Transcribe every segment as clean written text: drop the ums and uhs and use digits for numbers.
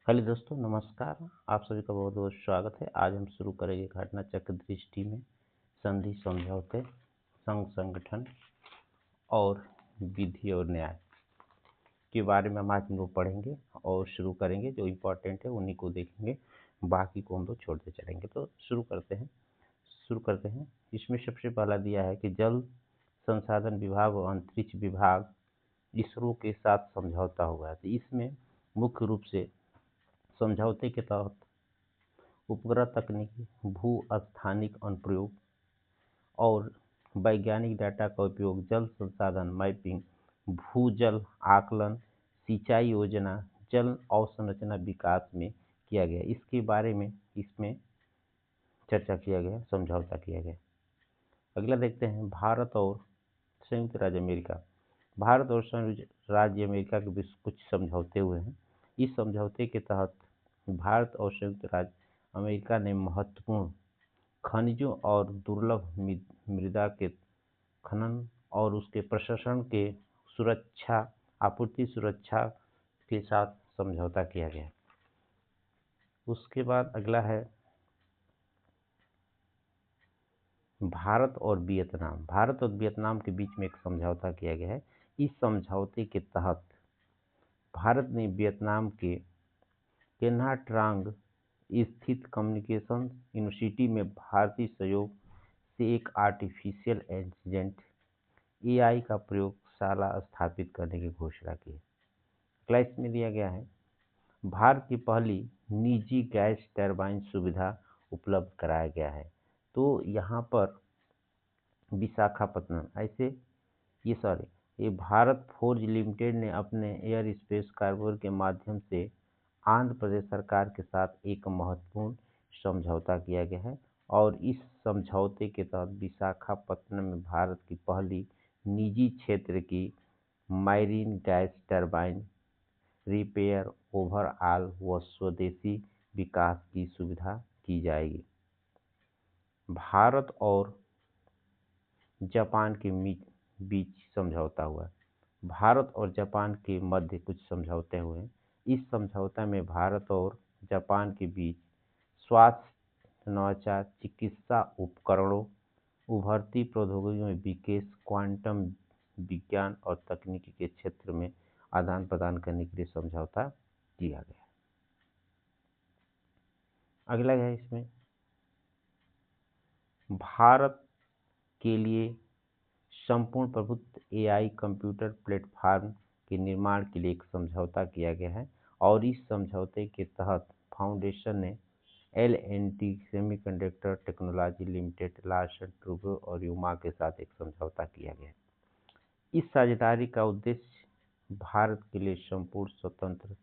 Hello दोस्तों, नमस्कार। आप सभी का बहुत बहुत स्वागत है। आज हम शुरू करेंगे घटना चक्र दृष्टि में संधि समझौते, संघ संगठन और विधि और न्याय के बारे में हम आज हम लोग पढ़ेंगे और शुरू करेंगे। जो इम्पोर्टेंट है उन्हीं को देखेंगे, बाकी को हम लोग छोड़ते चलेंगे। तो शुरू करते हैं। इसमें सबसे पहला दिया है कि जल संसाधन विभाग और अंतरिक्ष विभाग इसरो के साथ समझौता हुआ है। तो इसमें मुख्य रूप से समझौते के तहत उपग्रह तकनीकी, भू-स्थानिक अनुप्रयोग और वैज्ञानिक डाटा का उपयोग जल संसाधन मैपिंग, भूजल आकलन, सिंचाई योजना, जल अवसंरचना विकास में किया गया। इसके बारे में इसमें चर्चा किया गया, समझौता किया गया। अगला देखते हैं, भारत और संयुक्त राज्य अमेरिका। भारत और संयुक्त राज्य अमेरिका के बीच कुछ समझौते हुए हैं। इस समझौते के तहत भारत और संयुक्त राज्य अमेरिका ने महत्वपूर्ण खनिजों और दुर्लभ मृदा के खनन और उसके प्रशंसण के सुरक्षा, आपूर्ति सुरक्षा के साथ समझौता किया गया। उसके बाद अगला है भारत और वियतनाम। भारत और वियतनाम के बीच में एक समझौता किया गया है। इस समझौते के तहत भारत ने वियतनाम के केन्हा ट्रांग स्थित कम्युनिकेशन यूनिवर्सिटी में भारतीय सहयोग से एक आर्टिफिशियल इंटेलिजेंट एआई का प्रयोगशाला स्थापित करने की घोषणा की। अगला इसमें दिया गया है, भारत की पहली निजी गैस टरबाइन सुविधा उपलब्ध कराया गया है। तो यहाँ पर विशाखापत्तनम ये भारत फोर्ज लिमिटेड ने अपने एयर स्पेस कॉरिडोर के माध्यम से आंध्र प्रदेश सरकार के साथ एक महत्वपूर्ण समझौता किया गया है और इस समझौते के तहत विशाखापत्तनम में भारत की पहली निजी क्षेत्र की marine gas turbine repair, overall व स्वदेशी विकास की सुविधा की जाएगी। भारत और जापान के बीच समझौता हुआ। भारत और जापान के मध्य कुछ समझौते हुए। इस समझौता में भारत और जापान के बीच स्वास्थ्य, नवाचार, चिकित्सा उपकरणों, उभरती प्रौद्योगिकियों में विकास, क्वांटम विज्ञान और तकनीकी के क्षेत्र में आदान प्रदान करने के लिए समझौता किया गया। अगला है इसमें भारत के लिए संपूर्ण प्रभुत्व एआई कंप्यूटर प्लेटफॉर्म के निर्माण के लिए एक समझौता किया गया है और इस समझौते के तहत फाउंडेशन ने L&T semiconductor technology limited, Larsen Toubro और यूमा के साथ एक समझौता किया गया। इस साझेदारी का उद्देश्य भारत के लिए संपूर्ण स्वतंत्र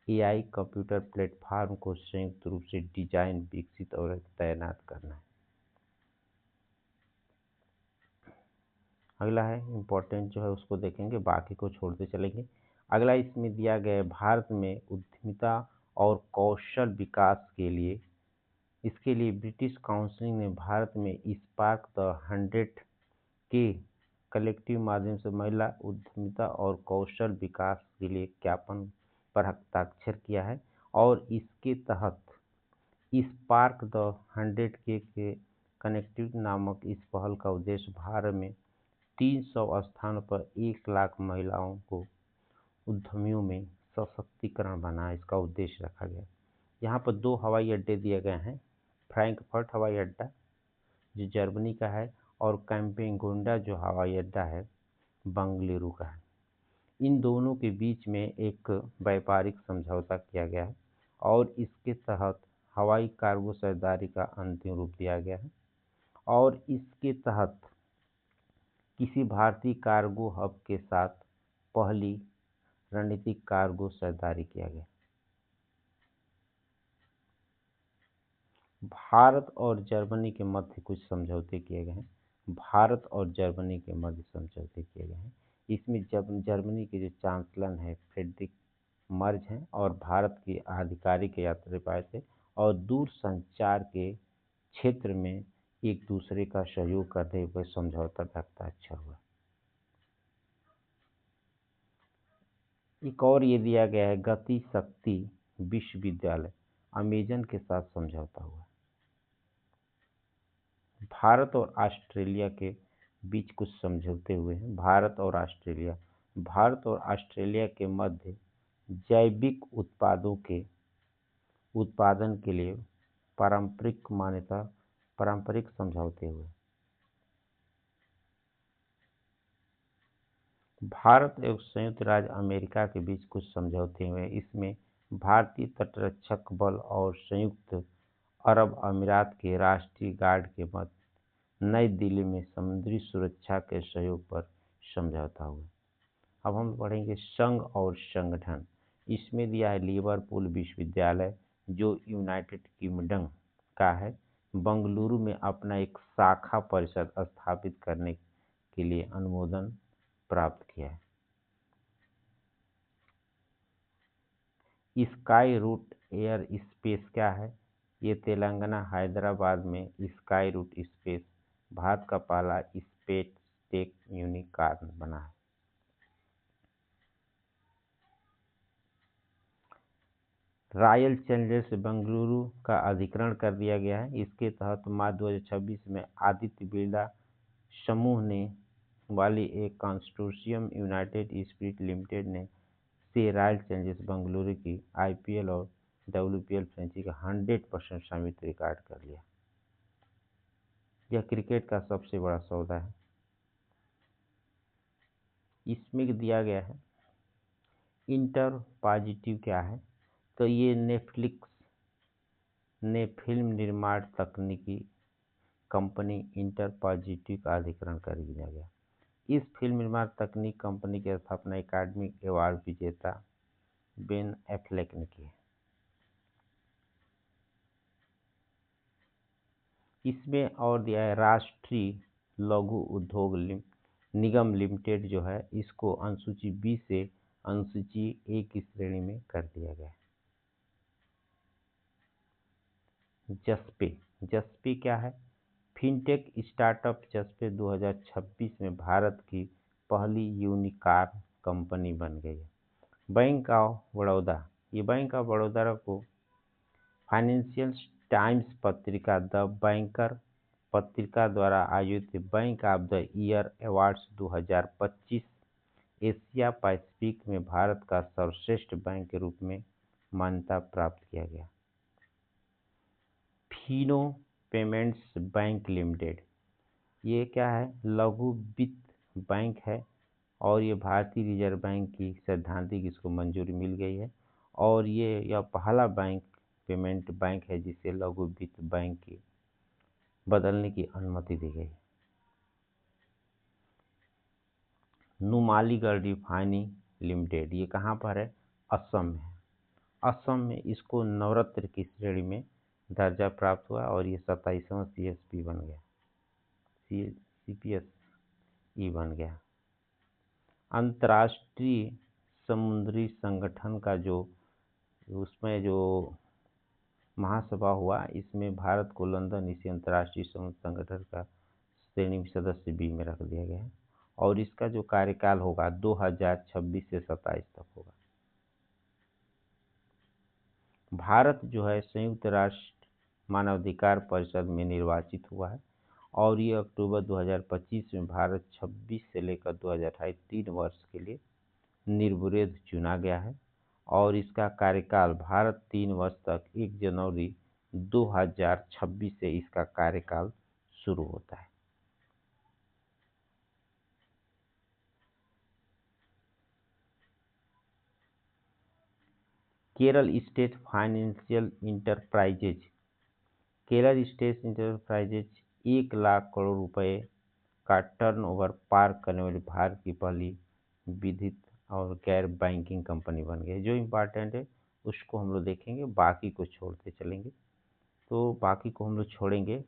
एआई कंप्यूटर प्लेटफॉर्म को संयुक्त रूप से डिजाइन, विकसित और तैनात करना है। अगला है इम्पोर्टेंट जो है उसको देखेंगे, बाकी को छोड़ते चलेंगे। अगला इसमें दिया गया है, भारत में उद्यमिता और कौशल विकास के लिए इसके लिए ब्रिटिश काउंसिल ने भारत में स्पार्क द 100 के कलेक्टिव माध्यम से महिला उद्यमिता और कौशल विकास के लिए ज्ञापन पर हस्ताक्षर किया है और इसके तहत स्पार्क द 100 के कनेक्टिव नामक इस पहल का उद्देश्य भारत में 300 स्थानों पर 1 लाख महिलाओं को उद्यमियों में सशक्तिकरण बनाना, इसका उद्देश्य रखा गया। यहाँ पर 2 हवाई अड्डे दिए गए हैं, फ्रैंकफर्ट हवाई अड्डा जो जर्मनी का है और कैंपेगोंडा जो हवाई अड्डा है बंगलुरु का है। इन दोनों के बीच में एक व्यापारिक समझौता किया गया है और इसके तहत हवाई कार्गो साझेदारी का अंतिम रूप दिया गया है और इसके तहत किसी भारतीय कार्गो हब के साथ पहली रणनीतिक कार्गो साझेदारी किया गया। भारत और जर्मनी के मध्य कुछ समझौते किए गए हैं। भारत और जर्मनी के मध्य समझौते किए गए हैं। इसमें जब जर्मनी के जो चांसलर हैं फ्रेडरिक मर्ज हैं और भारत के आधिकारिक यात्री पाए थे और दूर संचार के क्षेत्र में एक दूसरे का सहयोग करते हुए समझौता पर हस्ताक्षर हुआ। एक और ये दिया गया है, गति शक्ति विश्वविद्यालय अमेजन के साथ समझौता हुआ। भारत और ऑस्ट्रेलिया के बीच कुछ समझौते हुए हैं। भारत और ऑस्ट्रेलिया के मध्य जैविक उत्पादों के उत्पादन के लिए पारंपरिक समझौते हुए। भारत एवं संयुक्त राज्य अमेरिका के बीच कुछ समझौते हुए। इसमें भारतीय तटरक्षक बल और संयुक्त अरब अमीरात के राष्ट्रीय गार्ड के मध्य नई दिल्ली में समुद्री सुरक्षा के सहयोग पर समझौता हुआ। अब हम पढ़ेंगे संघ और संगठन। इसमें दिया है लिवरपूल विश्वविद्यालय जो यूनाइटेड किंगडम का है, बंगलुरु में अपना एक शाखा परिषद स्थापित करने के लिए अनुमोदन प्राप्त किया है। स्काई रूट एयर स्पेस क्या है? ये तेलंगाना हैदराबाद में स्काई रूट स्पेस भारत का पहला स्पेस टेक यूनिकॉर्न बना है। रॉयल चैलेंजर्स बेंगलुरु का अधिग्रहण कर दिया गया है। इसके तहत मार्च 2026 में आदित्य बिरला समूह ने वाली एक कंसोर्शियम यूनाइटेड स्पिरिट लिमिटेड ने से रॉयल चैलेंजर्स बेंगलुरु की आईपीएल और डब्ल्यूपीएल फ्रेंचाइजी का 100% स्वामित्व रिकॉर्ड कर लिया। यह क्रिकेट का सबसे बड़ा सौदा है। इसमें दिया गया है इंटर पॉजिटिव क्या है? तो ये नेटफ्लिक्स ने फिल्म निर्माण तकनीकी कंपनी इंटर पॉजिटिव का अधिग्रहण कर दिया गया। इस फिल्म निर्माण तकनीक कंपनी की स्थापना एकेडमी अवार्ड विजेता बेन एफ्लेक ने की। इसमें और दिया है राष्ट्रीय लघु उद्योग निगम लिमिटेड जो है, इसको अनुसूची बी से अनुसूची ए की श्रेणी में कर दिया गया है। जस्पे क्या है? फिनटेक स्टार्टअप जस्पे 2026 में भारत की पहली यूनिकॉर्न कंपनी बन गई है। बैंक ऑफ बड़ौदा, ये बैंक ऑफ बड़ौदा को फाइनेंशियल टाइम्स पत्रिका द बैंकर पत्रिका द्वारा आयोजित bank of the year awards 2025 Asia Pacific में भारत का सर्वश्रेष्ठ बैंक के रूप में मान्यता प्राप्त किया गया। फिनो पेमेंट्स बैंक लिमिटेड, ये क्या है? लघु वित्त बैंक है और ये भारतीय रिजर्व बैंक की सैद्धांतिक इसको मंजूरी मिल गई है और यह पहला बैंक पेमेंट बैंक है जिसे लघु वित्त बैंक की बदलने की अनुमति दी गई। नुमालीगढ़ रिफाइनिंग लिमिटेड, ये कहाँ पर है? असम में। असम में इसको नवरत्न की श्रेणी में दर्जा प्राप्त हुआ और ये 27वां सीएसपी बन गया, सीपीएसई बन गया। अंतर्राष्ट्रीय समुद्री संगठन का उसमें जो महासभा हुआ, इसमें भारत को लंदन इसी अंतर्राष्ट्रीय समुद्री संगठन का श्रेणी में सदस्य बी में रख दिया गया है और इसका जो कार्यकाल होगा 2026 से 27 तक होगा। भारत जो है संयुक्त राष्ट्र मानवाधिकार परिषद में निर्वाचित हुआ है और ये अक्टूबर 2025 में भारत 26 से लेकर 2028 3 वर्ष के लिए निर्विरोध चुना गया है और इसका कार्यकाल भारत 3 वर्ष तक 1 जनवरी 2026 से इसका कार्यकाल शुरू होता है। Kerala state financial enterprises, Kerala state enterprises 1 lakh crore रुपए का टर्नओवर पार करने वाली भारत की पहली विधित और गैर बैंकिंग कंपनी बन गई। जो इम्पोर्टेंट है उसको हम लोग देखेंगे, बाकी को छोड़ते चलेंगे। तो बाकी को हम लोग छोड़ेंगे।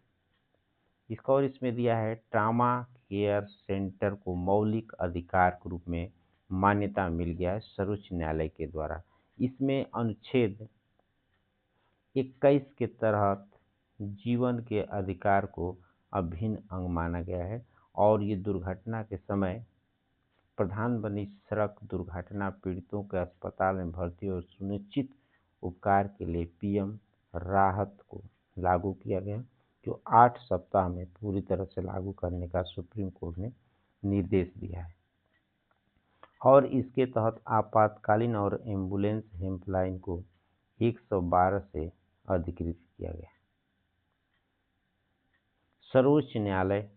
इसका और इसमें दिया है ट्रामा केयर सेंटर को मौलिक अधिकार के रूप में मान्यता मिल गया है सर्वोच्च न्यायालय के द्वारा। इसमें अनुच्छेद 21 के तहत जीवन के अधिकार को अभिन्न अंग माना गया है और ये दुर्घटना के समय प्रधान बनी सड़क दुर्घटना पीड़ितों के अस्पताल में भर्ती और सुनिश्चित उपकार के लिए पीएम राहत को लागू किया गया, जो 8 सप्ताह में पूरी तरह से लागू करने का सुप्रीम कोर्ट ने निर्देश दिया है। और इसके तहत आपातकालीन और एम्बुलेंस हेल्पलाइन को 112 से अधिकृत किया गया। सर्वोच्च न्यायालय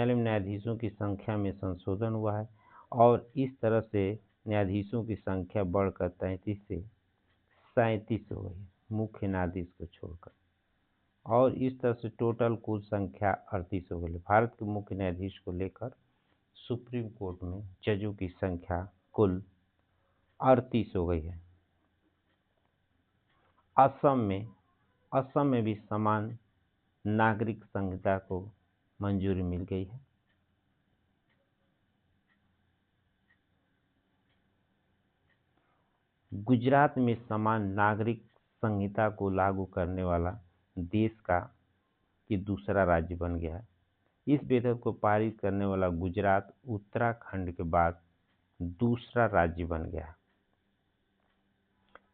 में न्यायाधीशों की संख्या में संशोधन हुआ है और इस तरह से न्यायाधीशों की संख्या बढ़कर 33 से 37 हो गई, मुख्य न्यायाधीश को छोड़कर। और इस तरह से टोटल कुल संख्या 38 हो गई। भारत के मुख्य न्यायाधीश को लेकर सुप्रीम कोर्ट में जजों की संख्या कुल 38 हो गई है। असम में भी समान नागरिक संहिता को मंजूरी मिल गई है। गुजरात में समान नागरिक संहिता को लागू करने वाला देश का ये दूसरा राज्य बन गया है। इस विधेयक को पारित करने वाला गुजरात उत्तराखंड के बाद दूसरा राज्य बन गया है।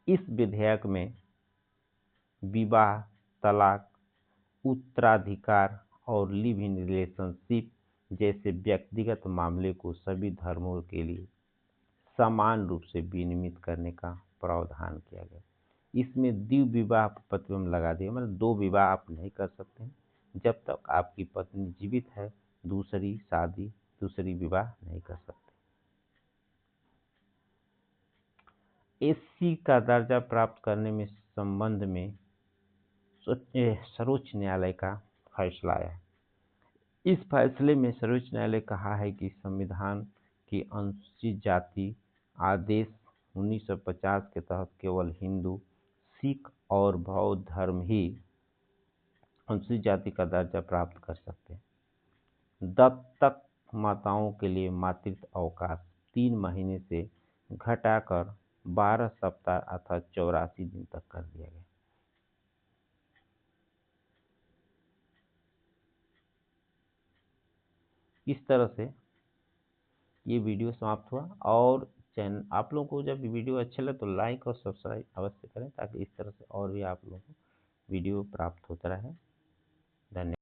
इस विधेयक में विवाह, तलाक, उत्तराधिकार और लिव इन रिलेशनशिप जैसे व्यक्तिगत मामले को सभी धर्मों के लिए समान रूप से विनियमित करने का प्रावधान किया गया। इसमें द्विविवाह विवाह प्रतिबंध लगा दिया, मतलब 2 विवाह आप नहीं कर सकते हैं। जब तक आपकी पत्नी जीवित है, दूसरी विवाह नहीं कर सकते। एससी का दर्जा प्राप्त करने में संबंध में सर्वोच्च न्यायालय का फैसला आया। इस फैसले में सर्वोच्च न्यायालय कहा है कि संविधान की अनुसूचित जाति आदेश 1950 के तहत केवल हिंदू, सिख और बौद्ध धर्म ही अनुसूचित जाति का दर्जा प्राप्त कर सकते हैं। दत्तक माताओं के लिए मातृत्व अवकाश 3 महीने से घटाकर 12 सप्ताह अर्थात 84 दिन तक कर दिया गया। इस तरह से ये वीडियो समाप्त हुआ। और चैनल आप लोगों को जब वीडियो अच्छा लगे तो लाइक और सब्सक्राइब अवश्य करें, ताकि इस तरह से और भी आप लोगों को वीडियो प्राप्त होता रहे। धन्यवाद।